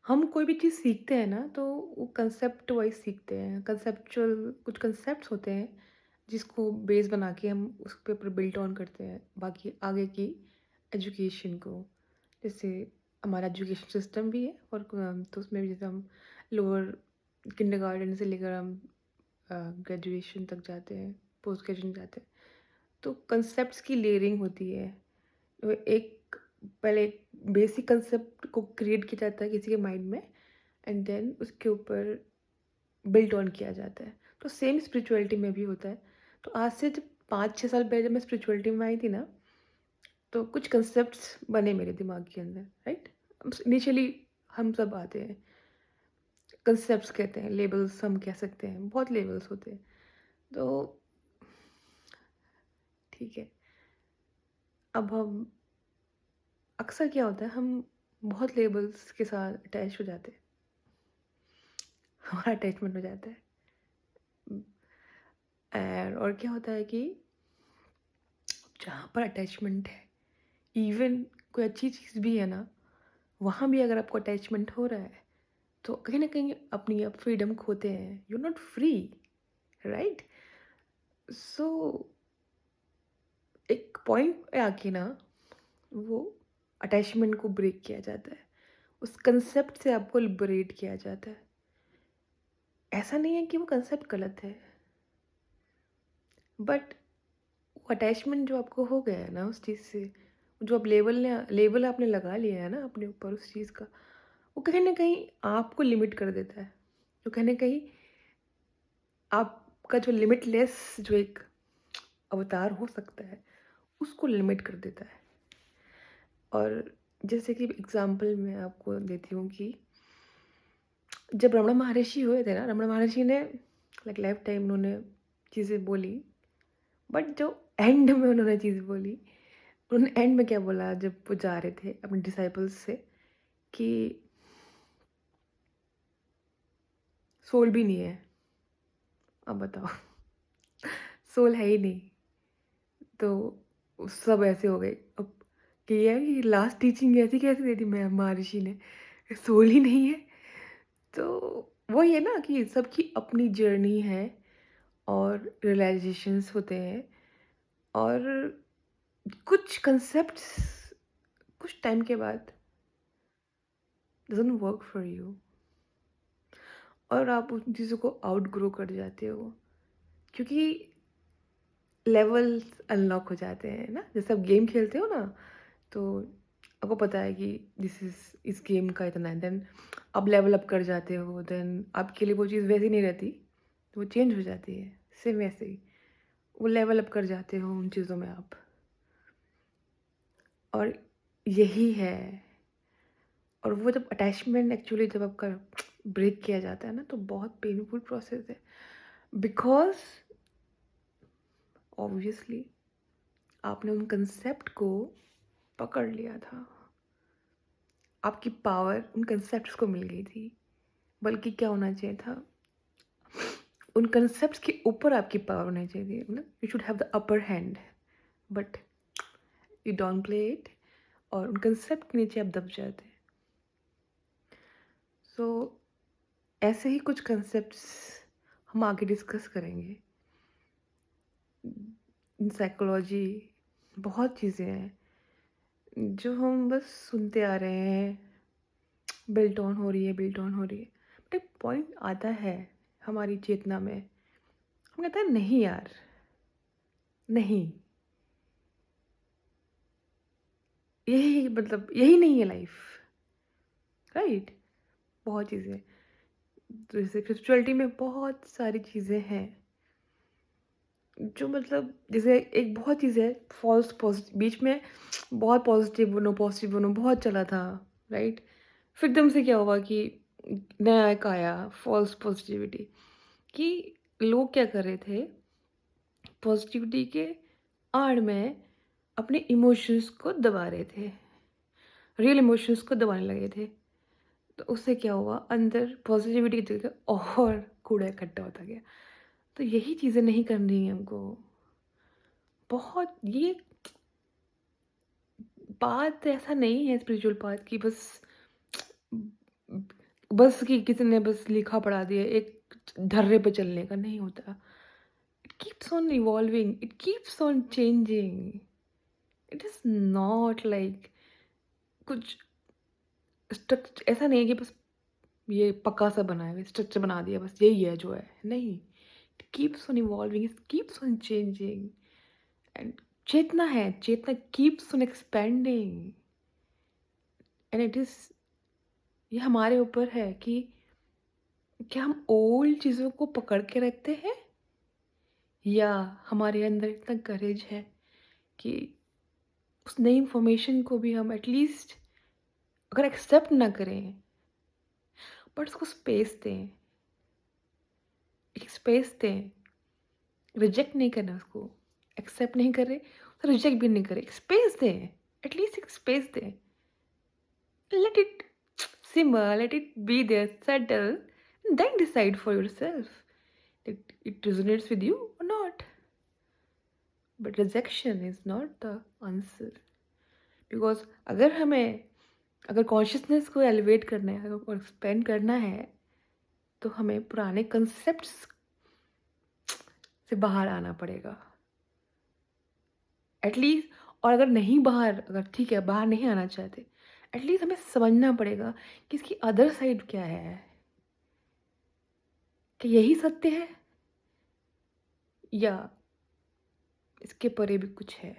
हम कोई भी चीज़ सीखते हैं ना तो वो कंसेप्ट वाइज सीखते हैं। कंसेप्चुअल कुछ कंसेप्ट्स होते हैं जिसको बेस बना के हम उसके ऊपर बिल्ड ऑन करते हैं बाकी आगे की एजुकेशन को। जैसे हमारा एजुकेशन सिस्टम भी है और तो उसमें भी जैसे हम लोअर किंडरगार्टन से लेकर हम ग्रेजुएशन तक जाते हैं, पोस्ट ग्रेजुएशन जाते हैं। तो कंसेप्ट्स की लेयरिंग होती है। एक पहले बेसिक कंसेप्ट को क्रिएट किया जाता है किसी के माइंड में एंड देन उसके ऊपर बिल्ड ऑन किया जाता है। तो सेम स्पिरिचुअलिटी में भी होता है। तो आज से जब 5-6 साल पहले जब मैं स्पिरिचुअलिटी में आई थी ना, तो कुछ कंसेप्ट्स बने मेरे दिमाग के अंदर, राइट? इनिशियली हम सब आते हैं, कंसेप्ट्स कहते हैं, लेबल्स हम कह सकते हैं, बहुत लेबल्स होते हैं। तो ठीक है, अब हम अक्सर क्या होता है हम बहुत लेबल्स के साथ अटैच हो जाते हैं, हमारा अटैचमेंट हो जाता है। और क्या होता है कि जहाँ पर अटैचमेंट है, इवन कोई अच्छी चीज़ भी है ना, वहाँ भी अगर आपको अटैचमेंट हो रहा है, तो कहीं न कहीं अपनी आप फ्रीडम खोते हैं। You are not free, right? So एक पॉइंट पे आके ना, वो अटैचमेंट को ब्रेक किया जाता है। उस कांसेप्ट से आपको लिबरेट किया जाता है। ऐसा नहीं है कि वो कांसेप्ट गलत है, बट वो अटैचमेंट जो आपको हो गया है ना उस चीज़ से, जो आप लेबल आपने लगा लिया है ना अपने ऊपर उस चीज़ का, वो कहीं न कहीं आपको लिमिट कर देता है। तो कहीं न कहीं आपका जो लिमिटलेस जो एक अवतार हो सकता है, उसको लिमिट कर देता है। और जैसे कि एग्ज़ाम्पल मैं आपको देती हूँ कि जब रमणा महर्षि हुए थे ना, रमणा महर्षि ने लाइक लाइफ़ टाइम उन्होंने चीज़ें बोली, बट जो एंड में उन्होंने चीज़ बोली, उन्होंने एंड में क्या बोला जब वो जा रहे थे अपने डिसाइपल्स से कि सोल भी नहीं है, अब बताओ सोल है ही नहीं। तो सब ऐसे हो गए अब कि ये लास्ट टीचिंग ऐसी कैसे दे दी मैं महर्षि ने, सोल ही नहीं है। तो वही है ना कि सबकी अपनी जर्नी है और रियलाइजेशंस होते हैं और कुछ कंसेप्ट्स कुछ टाइम के बाद डज़न्ट वर्क फॉर यू और आप उन चीज़ों को आउटग्रो कर जाते हो क्योंकि लेवल्स अनलॉक हो जाते हैं ना, जैसे आप गेम खेलते हो ना, तो आपको पता है कि दिस इज़ इस गेम का इतना है, देन आप लेवल अप कर जाते हो, देन आपके लिए वो चीज़ वैसी नहीं रहती, तो वो चेंज हो जाती है। सेम वैसे ही वो लेवल अप कर जाते हो उन चीज़ों में आप। और यही है। और वो जब अटैचमेंट एक्चुअली जब आपका ब्रेक किया जाता है ना, तो बहुत पेनफुल प्रोसेस है। बिकॉज़ ऑब्वियसली आपने उन कंसेप्ट को पकड़ लिया था। आपकी पावर उन कंसेप्ट्स को मिल गई थी। बल्कि क्या होना चाहिए था, उन कंसेप्ट्स के ऊपर आपकी पावर होनी चाहिए थी। मतलब you should have the upper hand, but you don't play it और उन कंसेप्ट के नीचे आप दब जाते हैं। सो ऐसे ही कुछ कंसेप्ट्स हम आगे डिस्कस करेंगे। इन साइकोलॉजी बहुत चीज़ें हैं जो हम बस सुनते आ रहे हैं, बिल्ट ऑन हो रही है, बिल्ट ऑन हो रही है। बट एक पॉइंट आता है हमारी चेतना में, हम कहते हैं नहीं यार, नहीं, यही मतलब यही नहीं है लाइफ, राइट? बहुत चीज़ें, तो जैसे स्पिरिचुअलिटी में बहुत सारी चीज़ें हैं जो मतलब जैसे एक बहुत चीज़ है फॉल्स पॉजिटिव, बीच में बहुत पॉजिटिव बनो बहुत चला था, राइट? फिर एकदम से क्या हुआ कि नया एक आया फॉल्स पॉजिटिविटी, कि लोग क्या कर रहे थे पॉजिटिविटी के आड़ में अपने इमोशंस को दबा रहे थे, रियल इमोशंस को दबाने लगे थे। तो उससे क्या हुआ, अंदर पॉजिटिविटी की जगह और कूड़ा इकट्ठा होता गया। तो यही चीज़ें नहीं करनी है हमको। बहुत ये बात ऐसा नहीं है स्पिरिचुअल पाथ की, बस बस कि किसी ने बस लिखा पढ़ा दिया, एक ढर्रे पे चलने का नहीं होता। It keeps on evolving, it keeps on changing. It is not like कुछ ऐसा नहीं है कि बस ये पक्का सा बना है, स्ट्रक्चर बना दिया बस यही है जो है, नहीं। It keeps on evolving, it keeps on changing and चेतना है, चेतना keeps on expanding and it is ये हमारे ऊपर है कि क्या हम ओल्ड चीज़ों को पकड़ के रखते हैं या हमारे अंदर इतना करेज है कि उस नई इन्फॉर्मेशन को भी हम एटलीस्ट अगर एक्सेप्ट ना करें बट उसको स्पेस दें, एक स्पेस दें, रिजेक्ट नहीं करना उसको, एक्सेप्ट नहीं कर रहे तो रिजेक्ट भी नहीं करें, एक स्पेस दें, एटलीस्ट एक स्पेस दें, let it simmer, let it be there, settle, and then decide for yourself that it resonates with you or not. But rejection is not the answer. Because अगर consciousness को elevate करना है और expand करना है तो हमें पुराने कंसेप्ट्स से बाहर आना पड़ेगा एटलीस्ट। और अगर नहीं बाहर, अगर ठीक है बाहर नहीं आना चाहते, एटलीस्ट हमें समझना पड़ेगा कि इसकी अदर साइड क्या है, कि यही सत्य है या इसके परे भी कुछ है।